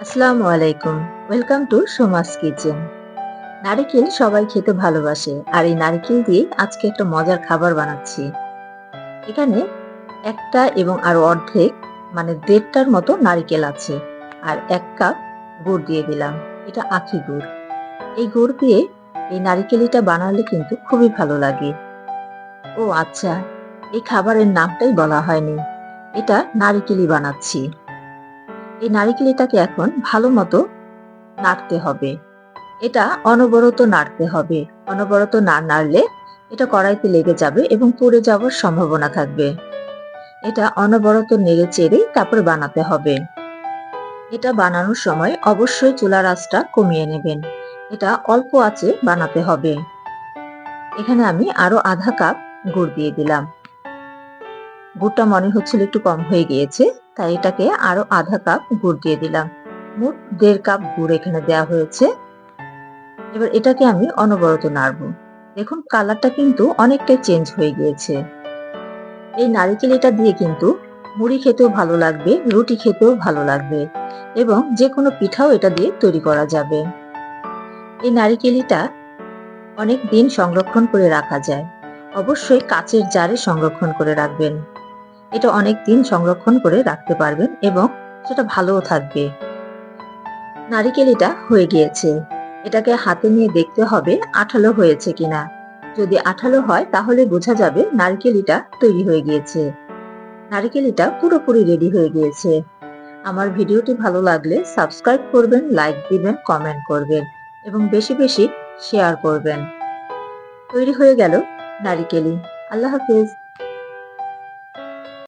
আসসালামু আলাইকুম। Welcome to Soma's kitchen. নারিকেল সবাই খেতে ভালোবাসে, আর এই নারিকেল দিয়ে আজকে একটা মজার খাবার বানাচ্ছি। এখানে একটা এবং আরো অর্ধেক মানে 1.5টার মতো নারিকেল আছে, আর 1 কাপ গুড় দিয়ে দিলাম। এটা আখি গুড়। এই গুড় দিয়ে এই নারিকেলিটা বানালে কিন্তু খুবই ভালো লাগে। ও আচ্ছা, এই খাবারের নামটাই বলা হয়নি। এটা নারিকেলই বানাচ্ছি। এই নারিকেলটাকে এখন ভালো মতো নাড়তে হবে। এটা অনবরত নাড়তে হবে। অনবরত না নাড়লে এটা কড়াইতে লেগে যাবে এবং পুড়ে যাওয়ার সম্ভাবনা থাকবে। এটা অনবরত নেড়ে চেড়ে তারপরে বানাতে হবে। এটা বানানোর সময় অবশ্যই চুলার আঁচটা কমিয়ে নেবেন। এটা অল্প আঁচে বানাতে হবে। এখানে আমি আরো আধা কাপ গুড় দিয়ে দিলাম। গুড়টা মনে হচ্ছিল একটু কম হয়ে গিয়েছে, তাই এটাকে আরো আধা কাপ গুড় দিয়ে দিলাম। মোট 1.5 কাপ গুড় এখানে দেওয়া হয়েছে। এবার এটাকে আমি অনবরত নাড়বো। দেখুন কালারটা কিন্তু অনেকটাই চেঞ্জ হয়ে গিয়েছে। এই নারিকেল এটা দিয়ে কিন্তু মুড়ি খেতেও ভালো লাগবে, রুটি খেতেও ভালো লাগবে, এবং যে কোনো পিঠাও এটা দিয়ে তৈরি করা যাবে। এই নারিকেলিটা অনেক দিন সংরক্ষণ করে রাখা যায়। অবশ্যই কাচের জারে সংরক্ষণ করে রাখবেন। এটা অনেক দিন সংরক্ষণ করে রাখতে পারবেন এবং সেটা ভালোও থাকবে। নারিকেলিটা হয়ে গিয়েছে। এটাকে হাতে নিয়ে দেখতে হবে আঠালো হয়েছে কিনা। যদি আঠালো হয় তাহলে বোঝা যাবে নারকেলিটা তৈরি হয়ে গিয়েছে। নারকেলিটা পুরোপুরি রেডি হয়ে গিয়েছে। আমার ভিডিওটি ভালো লাগলে সাবস্ক্রাইব করবেন, লাইক দিবেন, কমেন্ট করবেন এবং বেশি বেশি শেয়ার করবেন। তৈরি হয়ে গেল নারিকেলি। আল্লাহ হাফেজ।